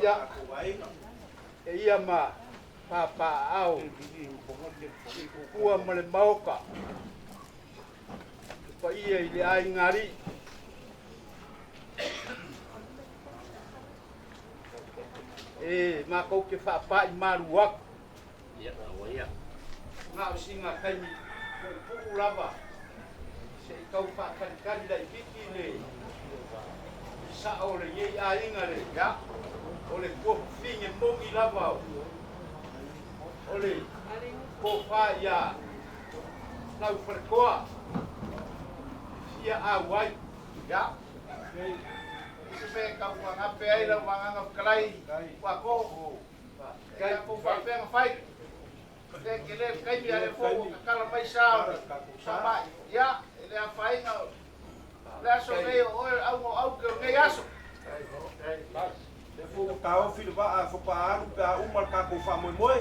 Ya. Ia ma papa au. Kua male mauka. Pa ia ile ai ngari. Ma kau ke whapa I maruak. Ia, ia. Ngā singa kaimi puku lava. Se I kau whakanikani lai hiki le. Sa o le iei a inga le, ya. O le kua whinge mongi lava o. O le kua wha ia. Lau wharekoa. Ia a wai, ya. Pe kau ngape ai lau manganga kalai wa ko kai pu fa pe fai ke le kai mi ale fo kala mai sa sama ya ele a fai nga la so le o au ke ngai aso le fo ka o fil ba fo pa aru pa o mar ka ko fa moi moi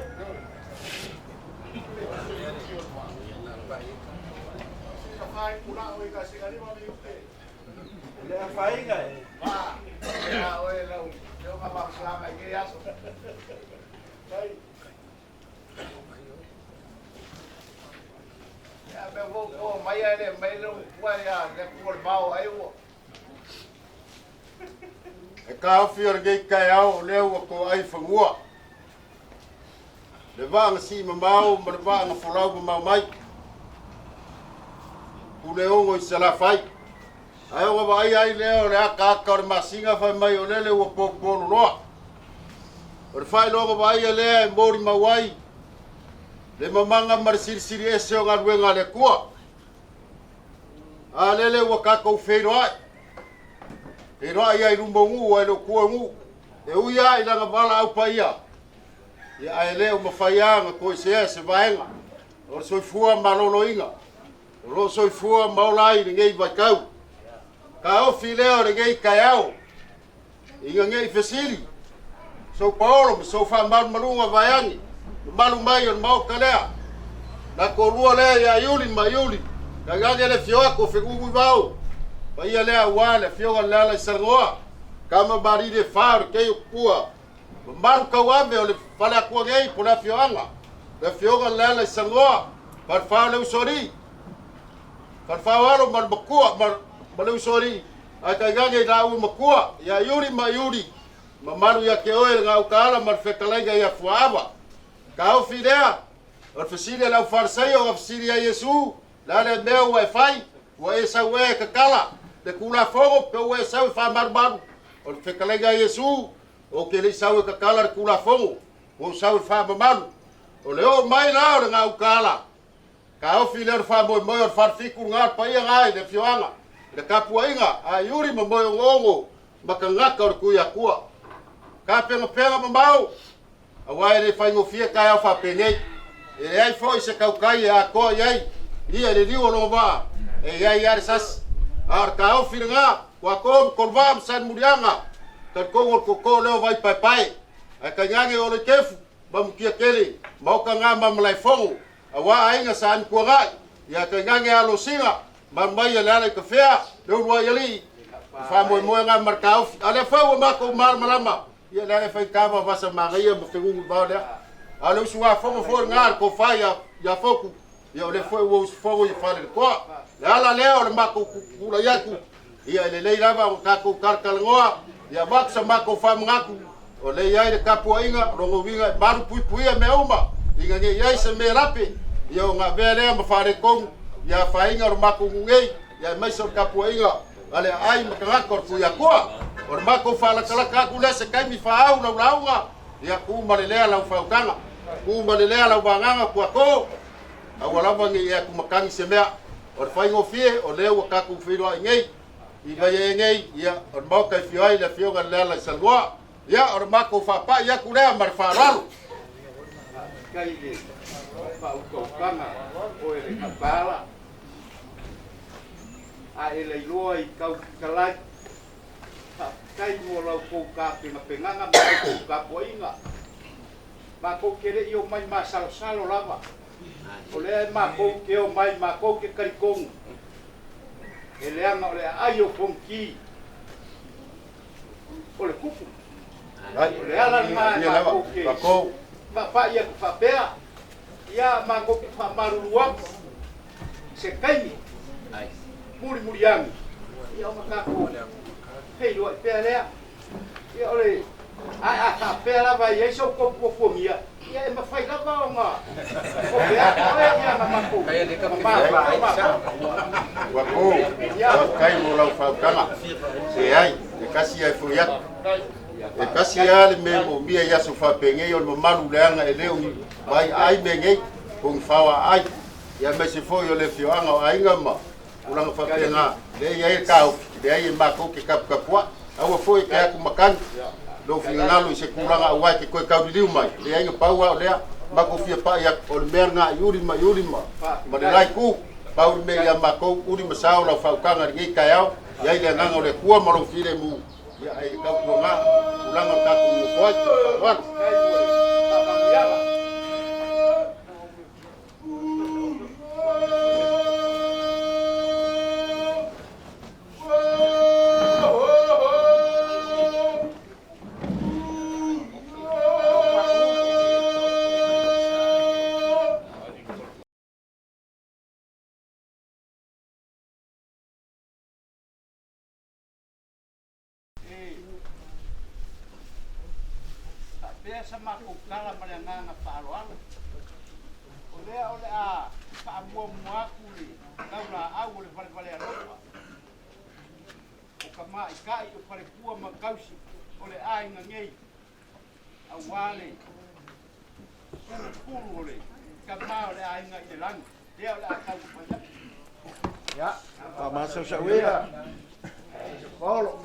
ka fai pula o ka se ali ma mi le a fai nga ya oe lau yo ma ba sa mai ke aso kai ya me vo mai ale mai lo wa ya le Tualevao ai o e ka fior ge kai au le o ko ai fangua le vanga si mamau ma le vanga folau ma mai ku le o I sala fai ai o vai ai leo le aka ka masinga fai mai o lele o popolo loa. O fai logo vai le mori mawai. Le mamanga marsir siri ese o ngaruenga le kua. A lele o ka ko feiro ai. E roa ia I rumbo ngu ai lo kua ngu. E uia I langa bala au paia. Ia ai leo mawhaianga ko se vaenga. O soifua malolo inga. O soifua maulai ni ngei vakau. Ka o fileo le gei kaiao. Inga ngei fesili. So Paulo so fa malunga vaiani. Malu mai on mau kalea. Na ko lua le ya yuli. Ka gage le fioa ko fegu vao. Pa ia le wale fioa la sargoa. Kama bari de far ke kua. Malu ka wame o le fala ko gei pona fioanga. Le fioa la sargoa. Par fa le usori. Par fa walo mal bakua mal Malu sori, ai kai gange na u makua, ya yuri ma yuri. Mamalu ya ke oe ngau kala mar fekalenga ya Fotua'ava. Ka o fidea, o fesile la farsai o fesile ya Yesu, la le meu e fai, o e sa we ka kala, de kula fogo pe o e sa fa marbaru. O fekalenga Yesu, o ke le sa ka kala kula fogo, o sa fa mamalu. O le o mai la o ngau kala. Ka o file fa mo o farfiku ngar pa ia ngai de fioanga. Le kapua inga, a yuri ma moyo ngongo, maka ngaka o kuia kua. Ka penga mamau, a wai le fai ngofia kai au fa pengei. E ai foi se kaukai a ko iai, ia le liwo no va, e iai ar sas. Ar ka au filinga, kwa ko konvam san murianga, ka ko leo vai pai. A ka nyange o le kefu, ba mukia kele, mau ka ngamba malai fongo, a wa ainga san kuangai, ia ka nyange alo singa, Mambai ya lala ka fea, do wa yali. Fa mo nga markau. Ale fa wa mako mar malama. Ya lala fa ka ba vasa maria mo fengu ba le. Ale suwa fo ngar ko fa ya foku. Ya le fo wo fo ya fa le ko. Lala le o mako kula yaku. Ya le le lava ka ko karkal ngoa. Ya baksa mako fa ngaku. O le ya le kapo inga rongo winga baru pui me uma. Inga nge ya se me rapi. Ya nga vele mo fa re kong. Ya fainga o mako ngei ya mai so kapuinga ale ai makangakor ku ya kwa o mako fala kala ka ku le se kai mi fa au launga ya ku malelea la faukanga ku malelea la banganga ku ko au wala bangi ya ku makangi se mea o faingo fie o le wa ka ku firo ngei I vai ngei ya o mako kai fioi la fioga la salwa ya o mako fa pa ya ku le mar fa ralu kai le fa u kanga o ele kapala a ele loi kau kalai kai mo lau ko ka penganga mai ko ka poinga ma ko kere io mai ma salo lava o le ma ko ke o mai ma ko ke karikong ele anga o le ayo konki o le kupu Le ala mai ko pa ia ku papea ia mango ki fa maruluak se kaini muri yang ia o makaku hei lo pe lea ia ole ai ta pe la vai ia so ko mia ia e mafai la va nga o pe ole ia na mako kai de ka wa ko ia kai mo la fa kala se ai e kasi ai foi ia e kasi ale me mo mia ia so fa penge o mo malu leanga e leo vai ai menge kung fawa ai ia me se foi o le fioanga ai ngama ulang fa penga le ia ka le ia mako ke kapua au foi ke aku makan lo finalo se kuranga awai ke koe kauriu mai le ai paua le mako fia pa ia o le merna yuri ma ma le lai ku pau me ia mako uri masao la fa kanga ngi kai au ia ile nganga o le kua ma lo file mu ia ai ka kuanga ulanga ka ku mo foi wa kai sama ko kala malanga paaloang ole a pa mo aku ni kaula au le vale alopa o kama kai o pare pua makausi ole ai ngei awale pulu ole kama ole ai ngai lang dia ole akau pa ya pa masuk sawira polo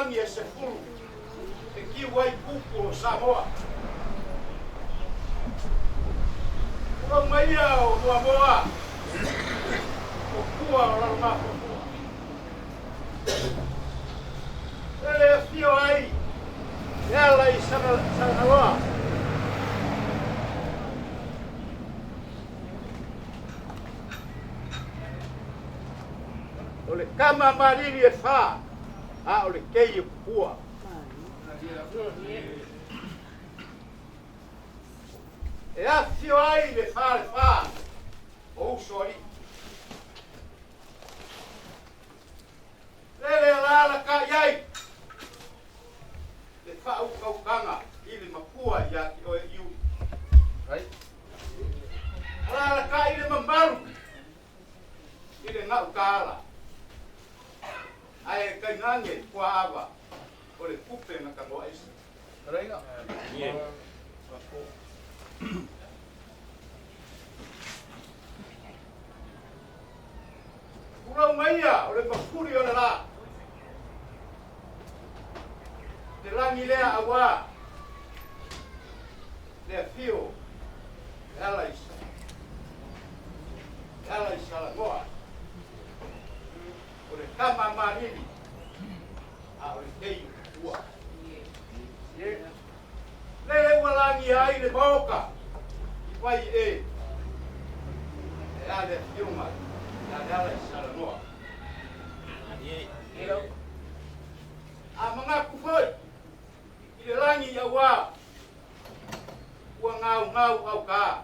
langi e se fulu. E ki wai kupu o Samoa. Ua maia o mua moa. O kua o lalmako. Ele e fio ai. Ela i sanaloa. O le kama mariri e wha. A o le kei o kua. E a fio ai le wha. O usori. Lele ala ka iai. Le wha ukanga. Ili mapua ia ki o e iu. Right? Ala ka ili mamaru. Ili ngau kala. Ai kai ngange Fotua'ava o le kupe na kangoa isi. Reinga? Ie. Urau maia o le mafuri o le la. Te langi lea awa. Lea fio. Ela isa. Ela isa la goa. O le kama mariri. A o le kei ua. Lele ua langi ai le moka. I wai e. E a le fio mai. E a le isa la goa. A mga kufoi. I le langi ia ua. Ua ngau au ka.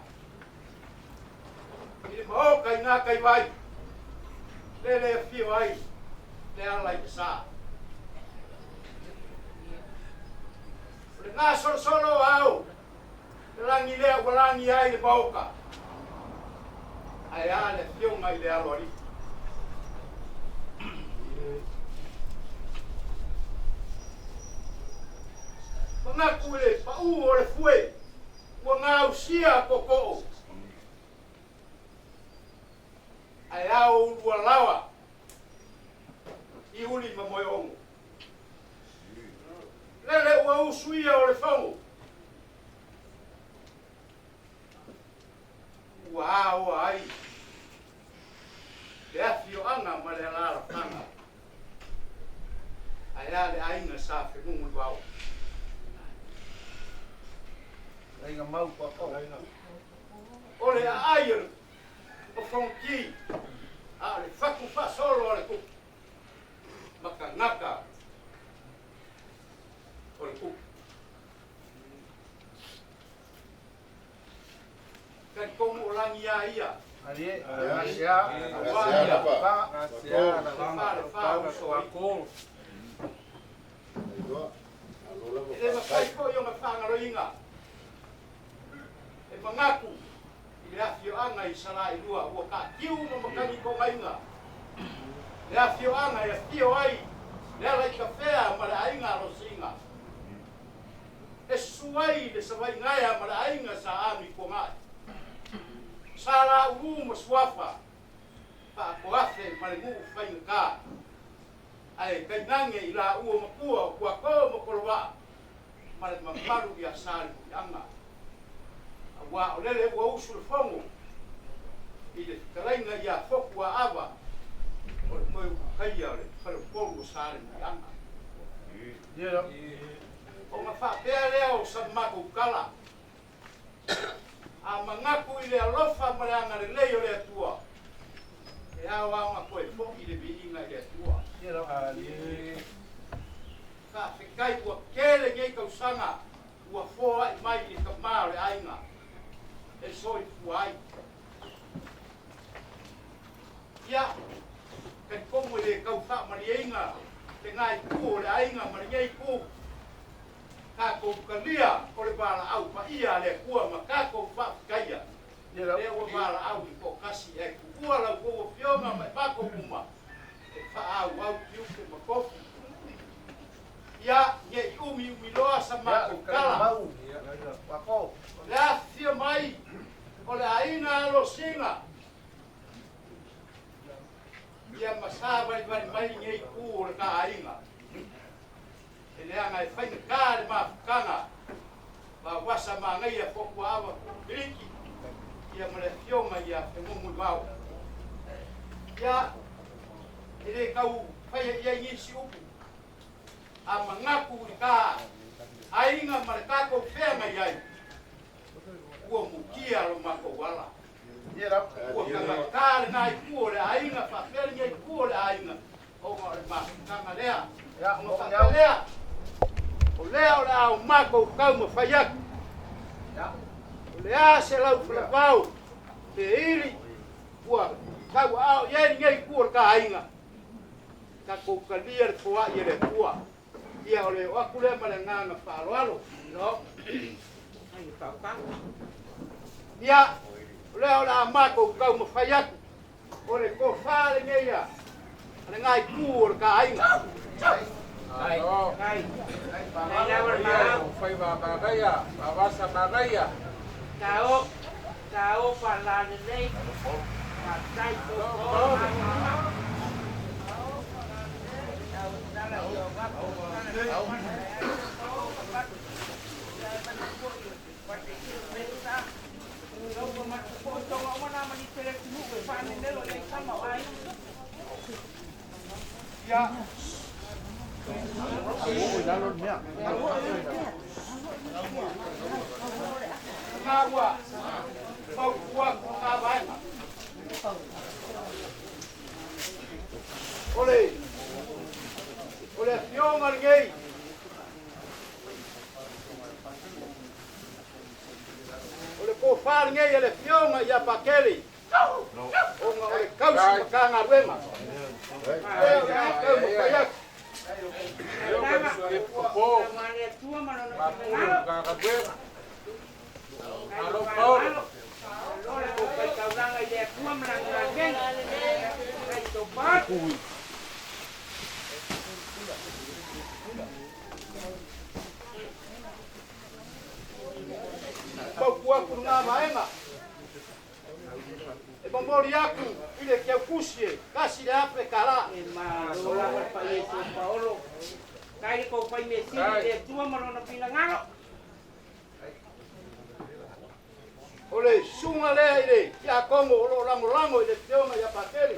I le moka i ngā kai wai. Lele e fio ai. Le ala i sa. Le ngā solo au. Le langi lea ua langi ai le moka. Ai a le fio ngai le alori. Mga kule pa o le fue. Ua ngā usia koko. Ai au ua lawa. I uli ma moe ongo. Lele ua usuia o le whango. Ua aoa ai. Le afi o anga ma le lara panga. Ai a le ainga sa whenungu duau. Reinga mau pa ko. O le aia o whongi. A le whaku whasolo o le kuku. Maka ngaka. O le kuku. Kai komu o langi a ia. Arie, Asia. E ma kai ko yo ma whangaro inga. E mangaku. I le afio anga I sara I lua. Ua ka kiu ma makani ko mainga. Le afio anga e fio ai. Le ala I kawhea ma le ainga alo singa. E suai le sawai ngaia ma le ainga sa ami ko ngai. Sara uu ma suafa. Pa ko afe ma le muu whainga ka. Ai kai nange I la ua makua kua ko ma koloa. Ma le mamaru I a sari I anga. Wa o lele ua usu le whangu. I le karainga I a Fotua'ava. O le koe ukaia o le whanupolu o sari I anga. O ma whapea leo sa mako ukala. A mangaku I le alofa ma le anga le leo le atua. E awa ma koe foki le biinga I le atua. Ka whikai ua kele ngei kausanga. Ua foa I mai I kamao le ainga. E soi fuai. Ia, kai komo le kauwha marienga. Te ngai ku o le ainga mariei ku. Ka kou kalia o le bala au pa ia le kua ma ka kou whapikaia. Le ua bala au I ko kasi e ku ua lau kou fionga mai bako uma. E wha au au kiuke ma kofi. Ia, nge I umi loa sa mako kala. Le afia mai o le aina alo singa. Ia masā vai mai ngei ku o le ka ainga. ngai fai ka le mafukanga ba wasa mangai a Fotua'ava Piliki ia mole fionga ia e Tualevao ia ele kau fai ia ngisi upu a mangaku ka ainga maraka ko fenga ia ua mukia lo mako wala ua kanga ngai kuole ainga Faafetai ngai kuole ainga o le mafukanga lea o Faafetai o lea o le au mako kau ma fai aku o lea se lau Tualevao te iri ua kau au iei ngai kuole ka ainga ka koukalia le toa i le tua ia o le o aku lea ma le nganga whaaloalo no ia o lea o le a mako kau ma fai aku o le ko whaale ngai ia le ngai kuole ka ainga Ai, fai ba bagaya, bawasa bagaya. Tao palane nei. Matai to. Ya. Ngagua, mau kuat ngapain? Oleh fionga ngai. Oleh kofar ngai oleh fionga ya pakeli. Onga oleh kausi makanga wema. Kayak. Mamori aku ile kia kusie kasi le ape kala E ma lola ma Faleiletoa. Kai ko pai me si le tua marona pina ngalo. ole sunga le ile ya kongo lo lango ile fiona ya pakeli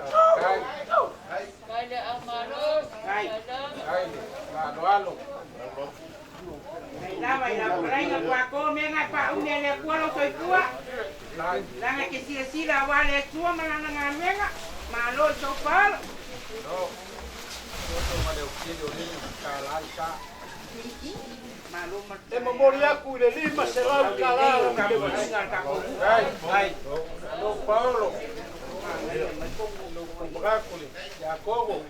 Kai le amaro, Kai. Ai, alo. Kai lava ina prainga kwa ko menga pa une le kualo soi tua. Langa ke sila wale tua malanga ngamenga. Malo so palo. Malo e mamori aku ile lima se lau kala Ai, alo Paulo. Brakuli, Jacobo.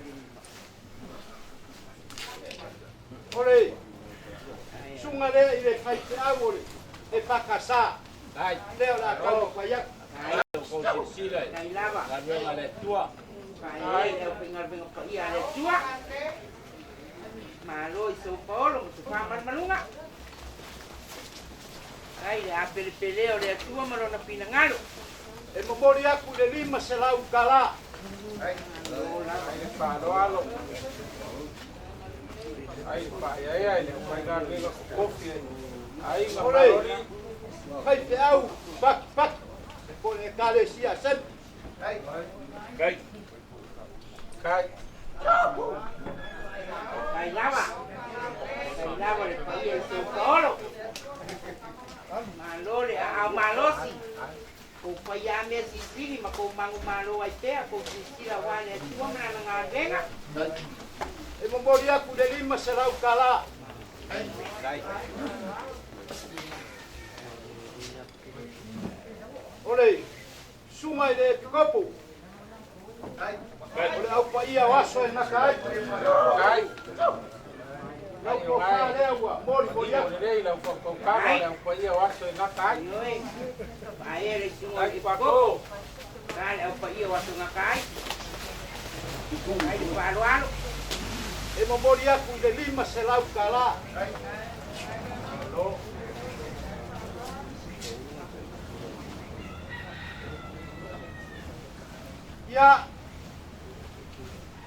ole sunga le ile fai te awole e pakasa Ai, leo la kau payak ko sila. Kai lava. Lalu ale tua. Kai le pingar pingar pa ia le tua. Malo so polo mo pa malunga. Kai le apel peleo le tua marona pina ngalo. e mamori aku ile lima se lau kala Ai, alo. Ai, ai, vai dar velo kofi. Ai, ole fai te au pak ko le kale sia sen Kai. Kai lava. Kai lava le pa ia so polo. Malo le a malosi. Ko pa ia me sisini ma ko mangu malo ai te ko sisira wale tua mana ngavenga. e mamori aku ile lima se lau kala ole sunga ile kopo ole au pa ia waso e nakai lau ko kale wa mori aku Leila ko kama le ko ia waso na kai. Oi. Ai le sunga Ai, di pa pako. ko. Kai au pa ia watu ngakai. Ai di palo. e mamori aku ile lima se lau kala ia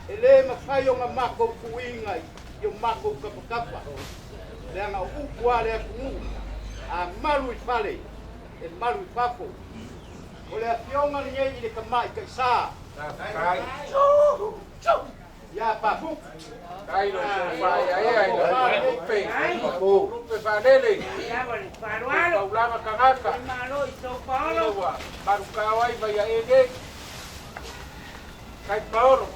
ele mafai o nga mako kuingai yo mako kapakapa. Le anga ukua le aku a malu I fale e malu I papo. O le afionga ni I le kamai kai sa. Ya papu. Kai no fai ai no rupe vanele. Ya vale, parualo. Ulama kangaka. Malo I so Paulo. Baru kawai vai ege. Kai Paulo.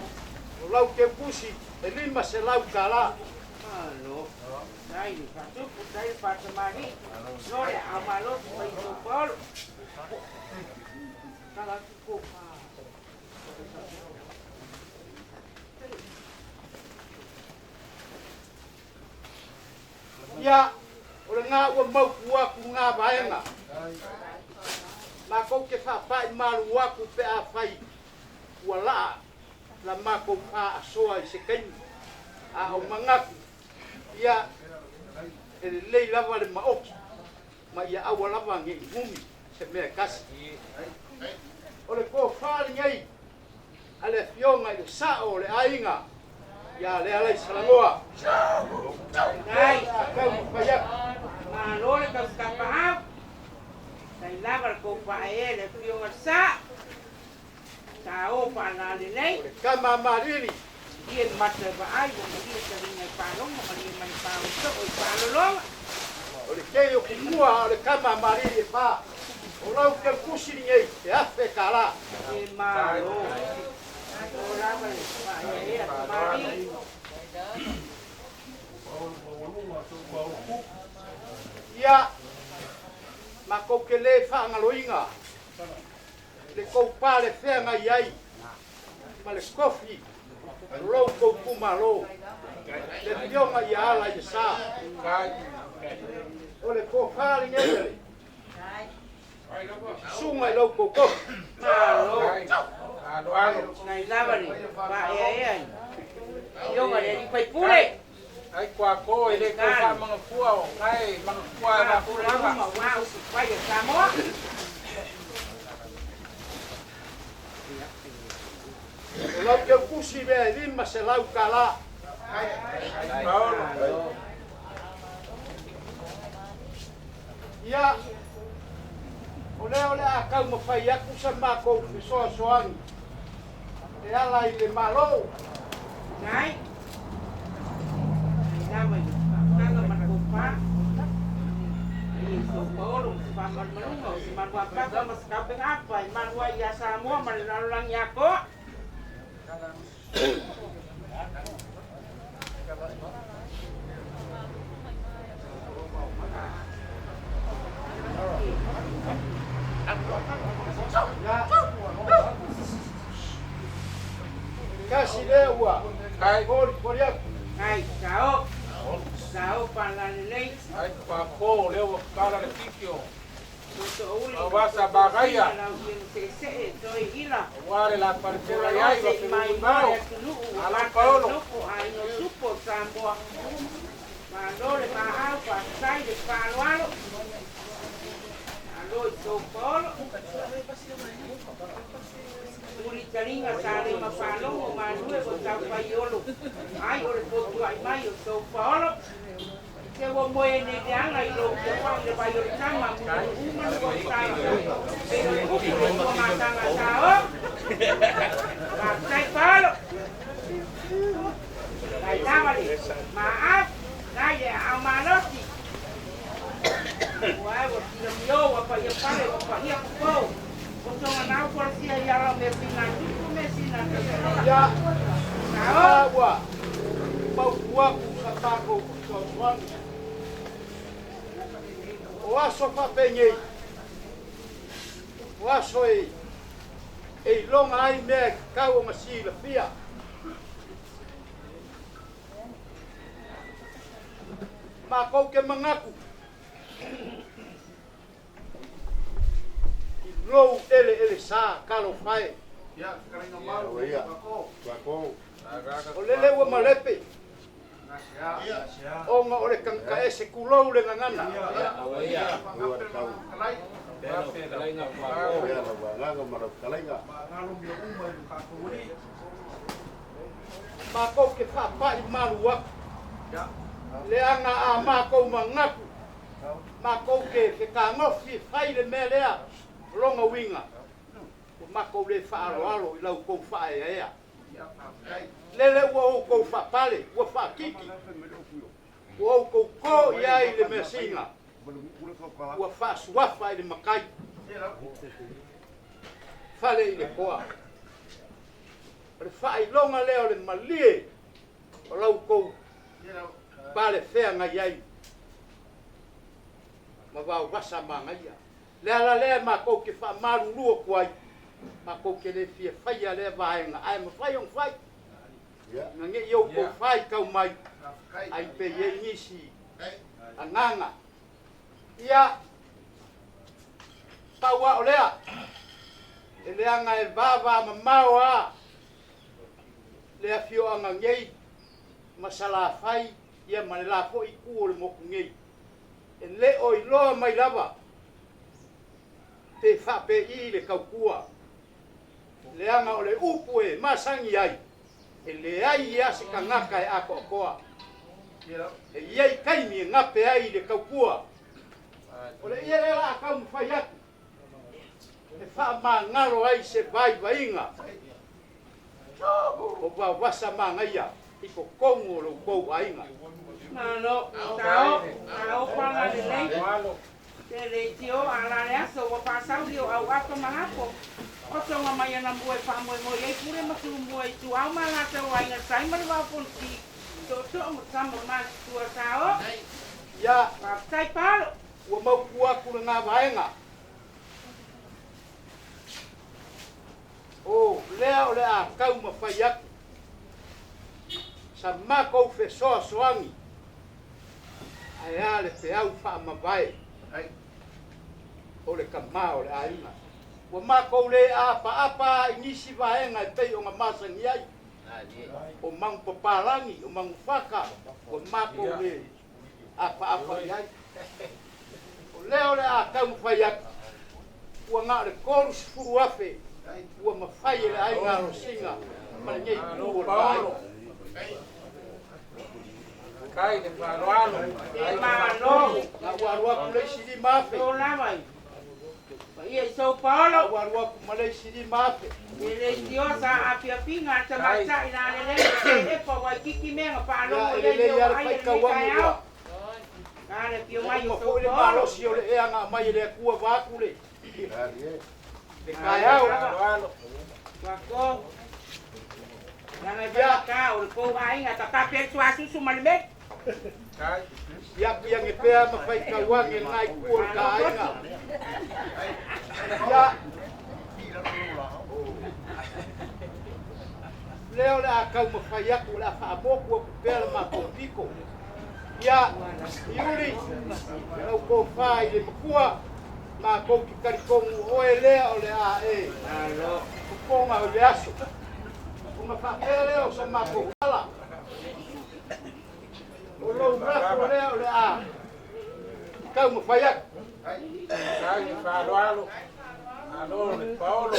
O lau ke pusi e lima se lau kala. Malo. Dai, patu, dai patu mari. Nore a malo I so Paulo. Kala ko pa. Ya, o le ngā ua mauku aku ngā vaenga. Mā kou ke whapai maru aku pe a whai ua laa. La mā kou pā asoa I se kaini. A au mangaku. Ia, e le lei lava le maoki. Ma ia aua lava nge I humi. Se mea kasi. O le kō whāri ngai. A le fionga I le sao le ainga. Ya le alai salangoa. Dai, kau payak. Malo le kau kapahau. Dai lava ko pa ele fio sa. Sa o pa na le nei. Kama mariri. Dia mata ba ai mo dia teringa palong mo ali man pa so o palong. O le keio kumua o le kama mariri pa. O lau ke kusi ngai e afe kala. E malo. Ia, ma kou ke le whaangaloinga, le kou pāle whenga iai, ma le kofi, rou kou kumalo, le pionga I ala I sa, o le kou whaali ngere, sunga I lau kou kofi, Ngai lavani, pa ai. Yo ngare di pai pule. Ai kwa ko ele ko fa mga fua o kai mga fua na fua Ma wa su pai ka mo. Lau ke kusi be lima se lau kala. Ia. Ole a kau mo fai aku sa mako so soang. E ala I le malo. Nai. Nai kanga manakupa. So Paulo, pa manungo, si manwa pa mas kapeng apa, manwa ya samo malalang yako. Kasi lewa. Kai por ya. Kai sao. Sao para lei. ai kwa ko leo kala le tikio So uli. Awasa bagaya. Wale la parcela ya iba filmao. Ala Paulo. Ai no supo samboa. Mandole mahal pa sai de palualo. Alô, São Paulo. Muritarinha sale ma paloma ma due botar paiolo. Ai ore Fotua'ava mai São Paulo. Se vou moer nele anga e lo que quando vai o chama uma no gostava. Pero o que vou matar na sao. Sai Paulo. Vai dar ali. Mas dai a malote. Uai, vou tirar meu, apa ia pare, apa ia pau. Kosong na por si ya la me pina tu me sina ya agua mau kuaku satako soan o aso pa penye o aso e longa ai me kau masila pia ma kau ke mangaku Lou ele sa kalo fai. Ya, karena malu bako. O lele wa malepe. Nasia. O nga ole kan ka ese kulou le ngana. Ya. Ma ko ke fa pa I malu wa. Le anga a mākou mangaku. Mākou ke ka ngofi whai le mea lea longa winga. O mākou le whaaro I lau kou whae ea. Lele ua o kou whapale, ua whakiki. Ua o kou ko iai le mea singa. Ua whaasuafa I le makai. Faleiletoa. O le whae longa leo le malie. O lau kou pale fea ngai ai. Ma wau wasa mangaia. Le ala lea ma kou ke wha maru lua kuai. Ma kou ke le fia whaia lea vaenga. Ai ma whai on whai. Nga nge iau kou whai kau mai. Ai pe ye nisi. Anganga. Ia. Paua o lea. E lea nga e vava ma maua. Lea fio anga ngei. Masala whai. Ia ma le la fo I kuo le moku ngei. E le o I loa mai lava. Te whape I le kaukua. Le anga o le upu e masangi ai. E le ai ia se ka ngaka e ako koa. E iai kaimi e ngape ai le kaukua. O le ia le la akau mwhai atu. E wha ma ngaro ai se vai vainga. O wa wasa ma ngaia. Iko kongo lo kou ainga. Malo, tao pala le lei. Te le tio ala le aso wa pasau dio au ato mahapo. O tonga mai ana mue pa moe moe ei pure masu mue tu au mala te wainga sai mari wa ponti. To mo samo mas tu tao. Ya, Faafetai palo. ua mau kua kule ngā vaenga. O, lea o lea kau ma whai aku. Sa mākou whe soa soangi. Ai ale te au wha ma vai. O le ka mā o le ainga. Ua mākou le apa I nisi vaenga e pei o ngā masangi ai. O mangu paparangi, o mangu whaka. O mākou le apa I ai. O leo le kau ma whai aku. Ua ngā le koru sifuru afe. Ua ma whai le ainga ro singa. Ma le ngei kuru o le ainga. Kai le wharoalo. E malo. Nga warua ku le siri mafe. Tō lamai. Ia I sau paolo. Warua ku ma le siri mafe. E le tio sa apia pinga te mata ina le le e pa wai kiki menga pa lo Ya, o ele le yara ai whai kawangu ua. Kare pio mai Ma o fo le sau malo paolo. si o le ea ngā mai le kua waku le. Le kai au. Wharoalo. Wako. Nanga ia ka o le kou ainga ta kape tu asusu malime. Kai. Ia pia nge pea ma whai kawangu ngai kua le ka ainga. Ya. Leo le kau ma whai aku le wha amoku o kupea le mātou piko. Ia, iuri, lau kou whai le makua, mā kou ki karikongu oe lea o le a e. Alo. Kuponga o le aso. O ma whapea leo sa mā kou kala. O lau rafo lea o le a. Kau ma whai aku. Kai le wharoalo. Alo le paolo.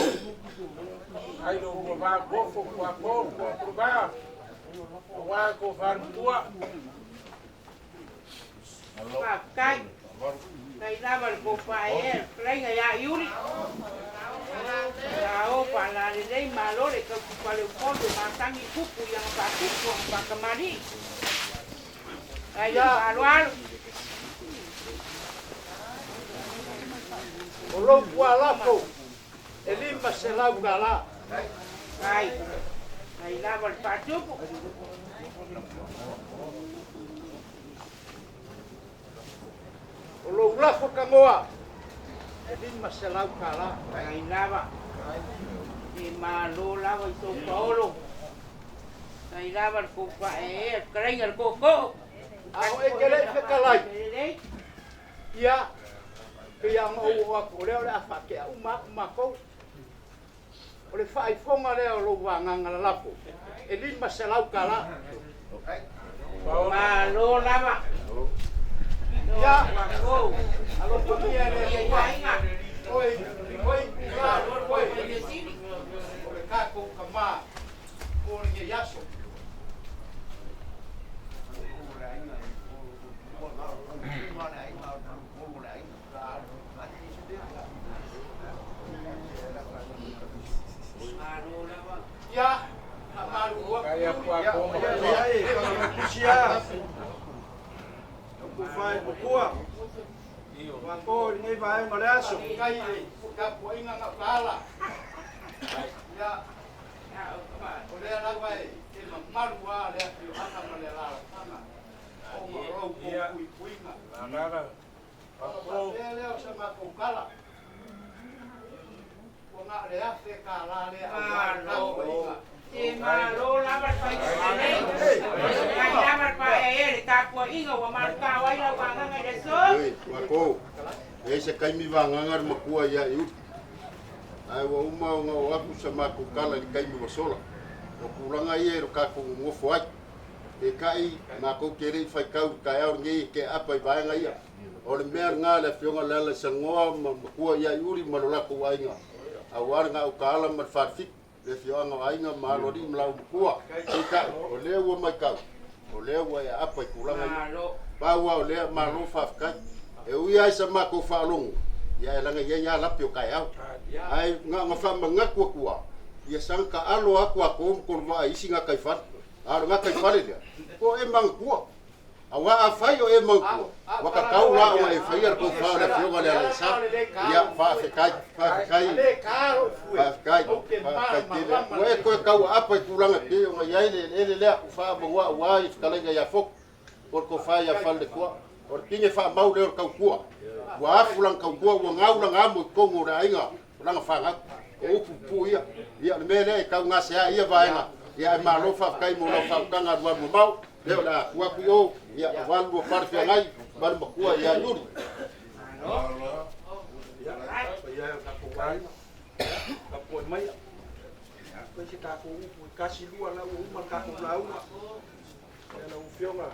Ai lo ua wā gofo kua kou kua kurubā. O wā ko whanua. Faafetai. Kai lava le kou pae e. Plenga ia iuri. Tao pa la le lei malo le kau kupale upondo matangi kupu yang pakupu ang pakamari. Ai le wharoalo. O lau kua lafo. E lima se lau gala. Ai. Ai lava le patupu. O lau lafo kangoa. E lima se lau gala. Ai lava. E malo lava I São Paulo. Ai lava le kou pae e. Karenga le koko. Ao e kere i whekalai. Ia. Kia ngau aku leo le afa ke au makou. O le whaifonga leo lo wanganga la lapo. E lima se lau kala. Malo lava. Ia. Wako. Alo pamia le Ia kua. inga. Oi, kula, oi. O le kako kama. O le yaso. mai kua. Wa ko ni vai ngale aso. Kai ka poinga na kala. Ya. Ole ala vai. Ele marua le afio ana male la ana. O mo ko kuinga. Nada. Ako ele sama ko kala. Ko na le afe kala le ala. E malo lava pai ele. Ai lava pai ele ka po inga wa marka wa ila wa nga de so. Mako. Ese kaimi vanganga makua ya yu. Ai wa uma nga wapu sama ko kala ni kaimi wasola. O kulanga ia ro ka ko ngofo ai. E kai na ko kere fai kau kai au ngi ke apa vai nga ia. O le mea nga le fionga lele sangoa makua ia yuri malola ko wainga. Awar nga ukala mar farfik. Le fionga wainga malori mlau makua. Ika o le wa mai kau. O le wa ya apa kulanga. Ba wa o le malo fafkai. E ui ai sa mako whaalongo. Ia e langa ia lapi o kai au. Ai nga wha mangakua kua. Ia sangka alo aku a kong waa isi nga kai whare. Aro nga kai whare lea. Ko e mangakua. A wa a whai o e mangakua. Waka kau la o e whai ar ko whaare whionga lea le sa. Ia Faafetai. Faafetai. Faafetai. Wa e koe kau apa i kulanga te o nga iai le lea ku wha mangua wa i whakalenga ia fok. Por ko whai a whale kua. O tinge fa mau le kau kua. Wa afulang kau kua wa ngau lang amu kongo ra inga. Lang fa o pu ia. Ia le mele kau ngase ia vaenga. Ia ma lo fa kai mo lo fa kanga wa mo mau. Le la kua ku o ia wa lo par fe ngai ba mo kua ia yuri. Ya ka ko vai. Ka po mai. Ko se ka ko kasi lua la o ma ka ko la u. Ela o fionga.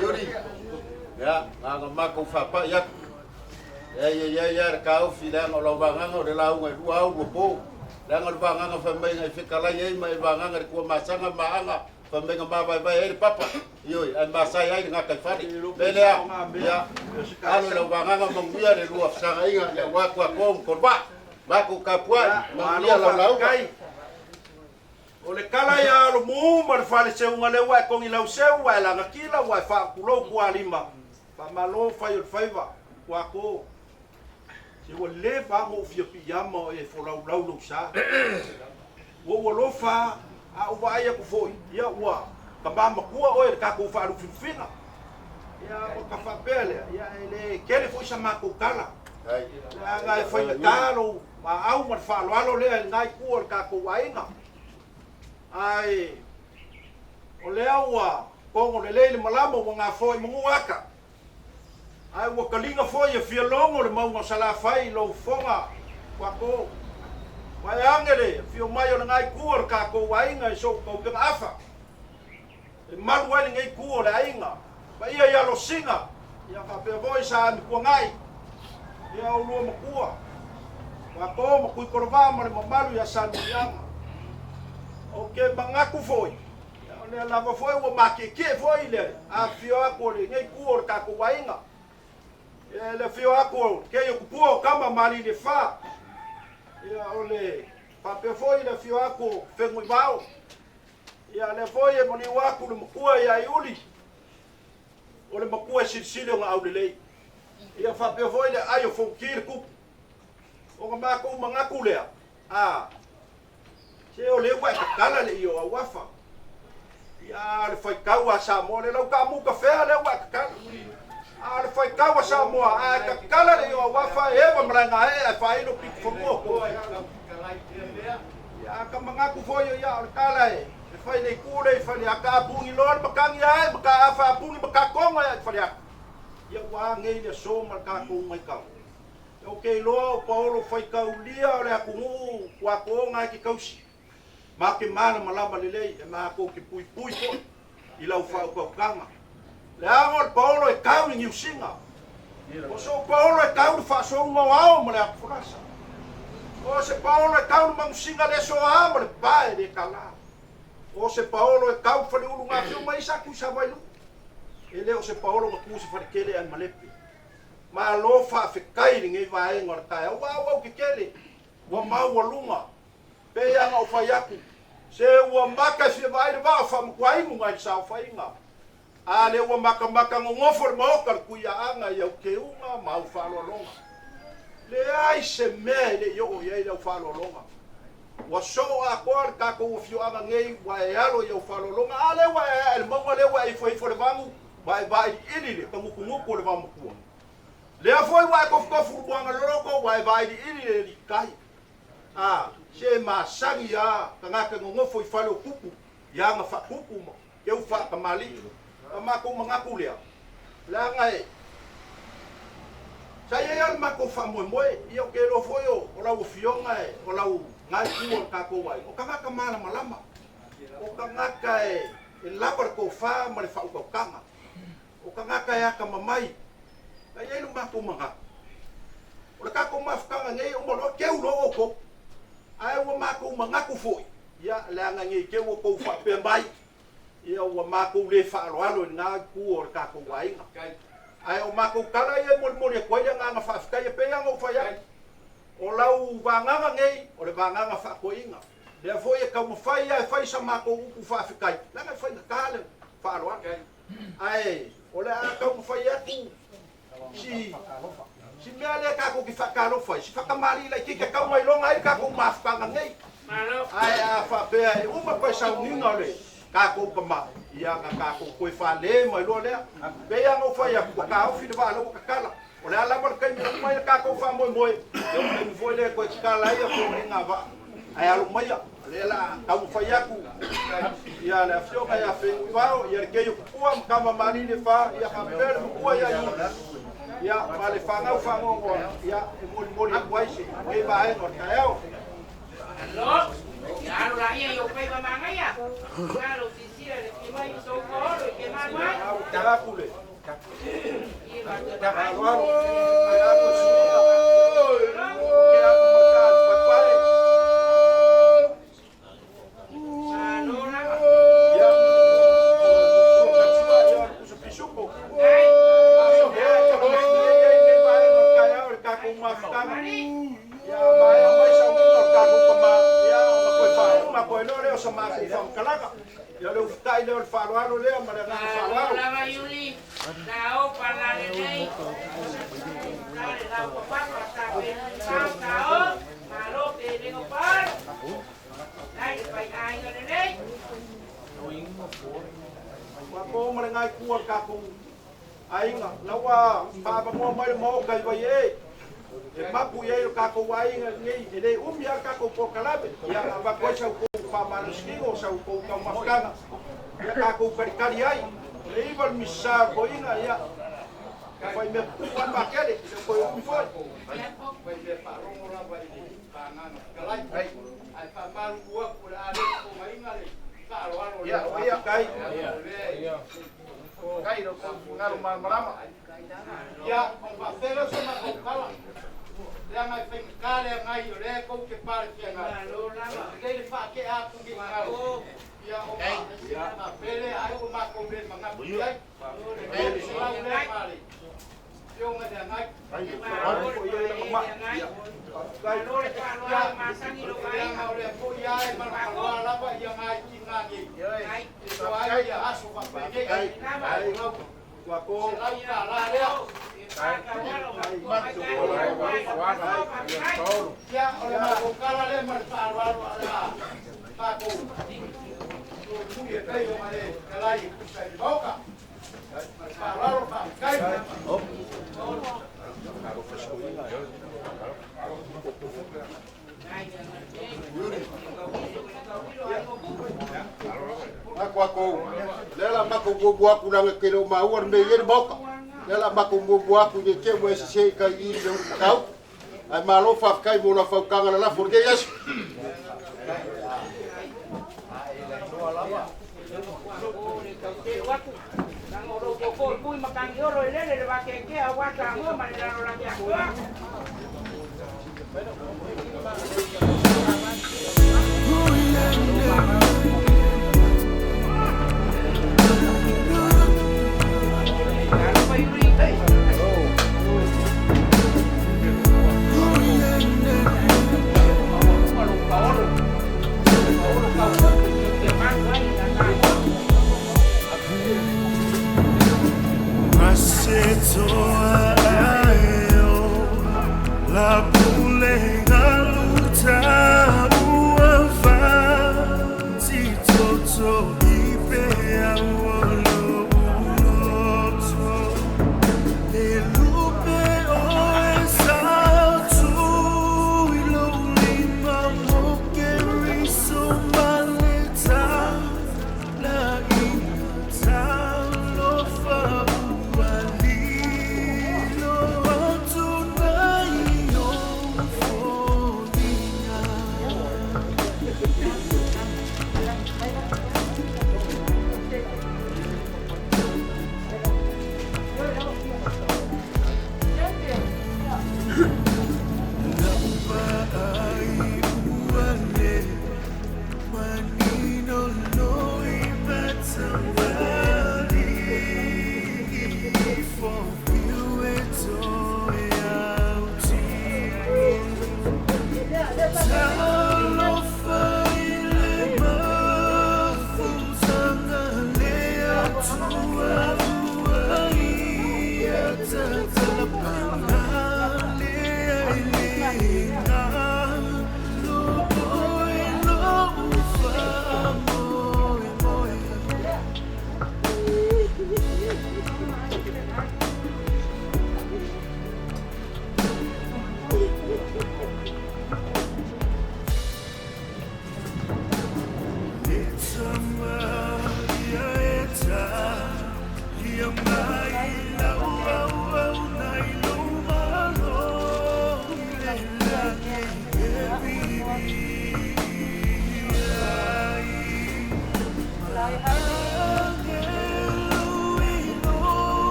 Yuri. Ya, nga mako fa ya. Ya kau filang o lawanga o le lau ngai ua o po. Lang o vanga fa mai ngai fikala ye mai vanga ngai ko masanga maanga fa mai nga vai papa. Yo ai masai ai nga kai fadi. Belea. Ya. Alo le vanga nga manguia le lua sanga inga ya wa kwa kom korba. Mako kapua manguia lau kai. O le kala ya lo mu mar fale se unga le wa ko ngi lau se wa la ngakila wa fa kulo kwa lima. Pa malo fa yo faiva. Wa ko se o le fa mo fia pijama e fo lau lo sa wo lo fa a o vai ku foi ia wa ka ba ma ku o e ka ku fa lu fina ia o ka fa pele ia ele kele foi sama ku kala ai nga e foi talo ma au ma fa lo le ngai ku o ka ku waina ai o le wa ko le malamo nga foi mo waka ai wa kalinga foi e fia longo le mau sala fai lo fonga wa ko wa angele fio mai o ngai kuor ka ko wainga so ko pe afa e mal wa ngai kuor ainga ba ia lo singa ia fa pe voi sa mi ko ngai ia o lo mo kua wa ko mo ku ko va mo le malu ya sa mi yang o ke bangaku foi le lava foi o makeke foi le a fio ko le ngai kuor ka ko wainga le fio ako ke yo kupo kama mali le fa ia ole pape foi le fio ako Fotua'ava ia le foi mo ni waku le mkua ya yuli ole mkua silsile nga au le ia pape foi le ayo fokir ku o ma ko mangaku le se ole wa kala le yo wafa ia le foi kawa sa mo le lo ka mu ka fe le wa kala ale foi kawa sa mo a ka kala le o wafa e wa mranga e fa ino pik fo mo ya ka manga ku foi ya kala e foi le kule fa le aka bungi lor makang ya maka afa bungi maka konga ya fa ya wa ngei le so maka ku mai ka okay lo paulo foi ka ulia le aku mu wa ko nga ki kausi ma ke mana malama le ma ko ki pui pui ko ila ufa ko kanga le amor Paulo e kau ni usinga o so Paulo e kau fa so mo ao mo le frasa O se Paolo e kau mangusinga le soa ma le pae le kala. O se Paolo e kau whare ulu ngā whio mai sa kuisa wailu. E leo se Paolo ma kusa whare kele an malepe. Ma lo Faafetai ni ngai vae ngor kai. Au ki kele. Wa mau walunga. Pe anga o whaiaku. Se ua maka si vai de va fa kwai mu ngai sa fa inga a le ua maka ngofo le maoka ku ya anga ya ke unga ma fa lo longa le ai se me le yo ye le fa lo longa wa so a kor ka ko fio anga ngai wa ya lo yo fa lo longa a le wa el mo le wa i fo le vangu vai ili le ko ku le vamu ku le a foi wa ko fu buanga lo ko vai ili le kai a se masangi ya kangaka ngofo i falo kupu ya nga fa kupu mo eu fa kamali ma ko mangaku lea la ngai saya ya ma ko fa mo yo ke lo foyo o la ufionga o la ngai ku ka ko wai o kangaka mala malama o kangaka e labar ko fa ma le fa ko kanga o kangaka ya ka mamai la ye lu ma ko manga o ka ko ma fa ngai o mo lo ke u lo ko ai wa mako mangaku foi ya la ngai ke wo ko fa pe mai ya wa mako le fa alo na ku or ka ko wai ai o mako kala ye mo ko ya nga fa fa ye pe ya ngo fa ya o lau va nga ngai o le va nga fa ko inga le foi ka mo fa ya fa sa mako ku fa fa kai la nga fa ka le fa alo ai o le ka mo fa ya ku si me ale ka ko ki fa ka lo foi si fa ka mali la ki ka mai lo ngai ka ko ma fa ngai ai a fa pe ai uma pa sa ni ngale ka ko pa ma ya ka ko fa le mai lo le pe ya no fa ya ko ka o fi va lo ka kala o le ala mar ka mi mai ka ko fa mo yo me foi le ko ka la ya ko nga va ai alu mai le la ka mo fa ya ku ya la fio ka ya fe wa ya ke yo ku am ka ma mali le fa ya ka pe ku ya ni ya vale fango ya mol guaise e vai no caio alô ya lo la yo pe ba manga ya ya lo sisia le que vai so coro que mais vai tá cule e vai tá agora ya ko su que a marcar papai alô la ya ko su pisuko uma ficana ya mai sa mo ka ko ma ya ko fa ma ko no le so ma ko fa kalaga ya le utai le fa lo le ma le fa lo la va yuli la o para le nei la o pa sa pe sa o ma lo pe le o par dai pai ai le nei wa ko ma ngai ku ka ko ai nga lawa pa ba mo mai mo kai vai e mapu ye ka ko wai ngai e le ya ka ko kalabe ya ba ko sa ko fa manuskigo sa ko ka mafkana ya ka ko kari ai le iba misa ko ina ya foi me puan ba kele ko mi foi Vai ver para ora vai pa nana kalai ai pa malu ua ko la ale ko mai ngale ka ro ya kai kai ro ko ngalo marama ya on va faire ça ma ko kala ya mai fe kale ngai yo le ko ke par ke nga lo la ke le fa ke a ku ki ngalo ya o ma pele ai o ma ko le ma ku ai yo me de ngai lo le pa lo ma sangi lo vai ya ore ko ya e ma ko la ba ya ngai ki ngai ai so ai ya asu pa pe ai wa ko la la le ya ore ma ko kala le ma pa ro ala pa ko muy kai o mare kalai ku sai boka pa ro pa kai Aku lela mako bubu aku nang kilo mawar me yer boka lela mako bubu aku je ke mo se ka i le kau ai malo fa kai mo la fa kanga la for ke yes Pui makan oro le le va que agua mo ma le la ya.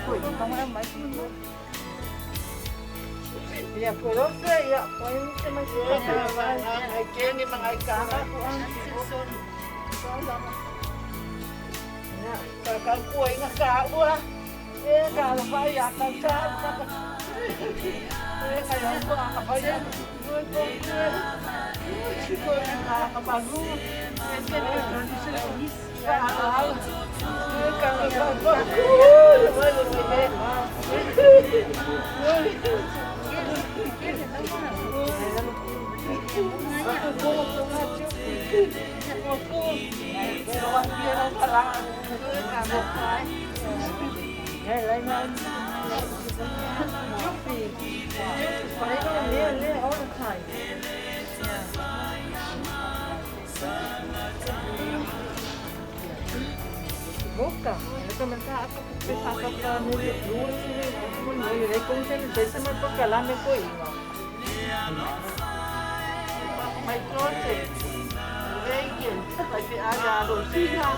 Oi, então é mais ia coloca ia põe mais quem mga ikama ko ang sison. Kukuha nga kawa. Kalau saya akan cakap. Kaya ko ang kapaya. Kapalu. Boca, ito man ka ako pisasap ka nila doon mo nila kung sa man pagkalamin ko may project Reagan kasi aga Rosina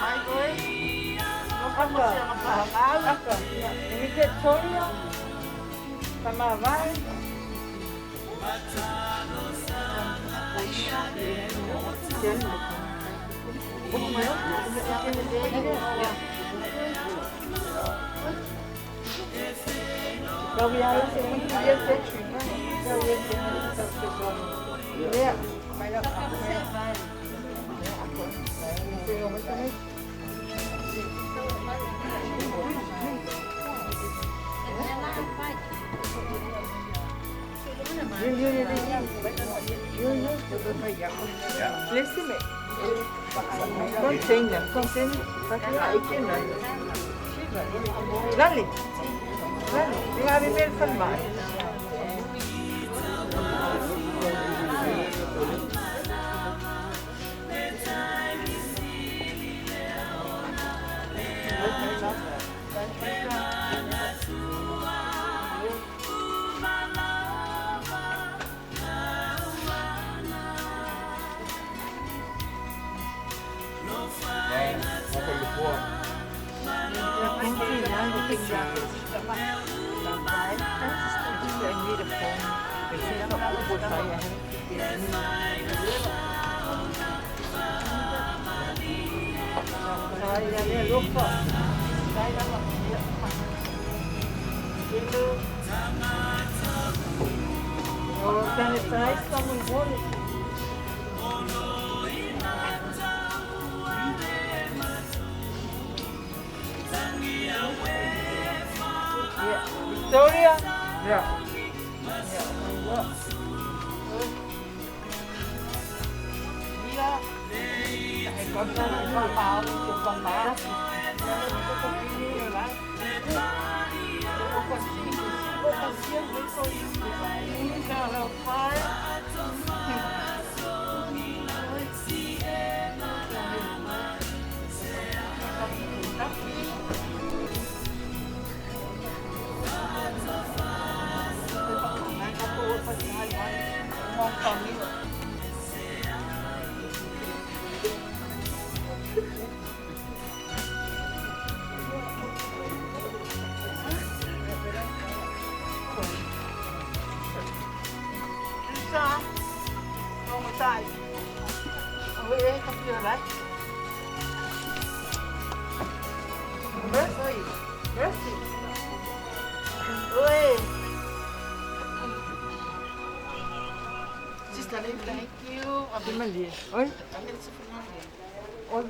may goy apa apa ini Victoria sama Vai Kau biarlah sini dia setting. Kau yang jangan terpegang. Ya, banyak aku. Dale, tinggal ambil sembah. Victoria? Yeah. Thank you. Abi mali. Oi. Oi,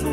Tu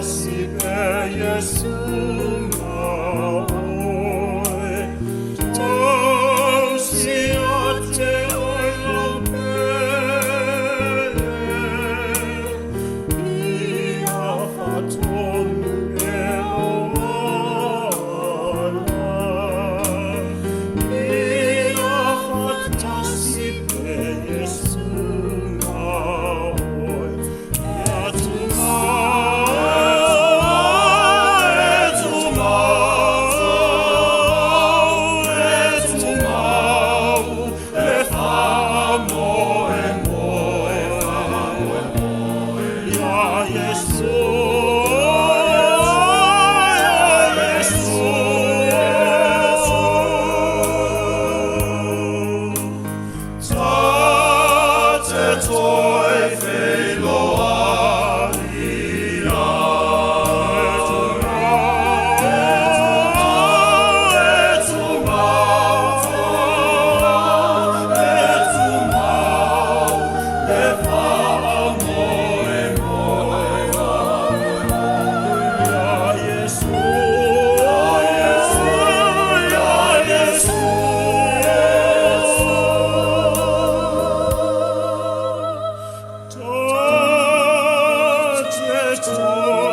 Touch it,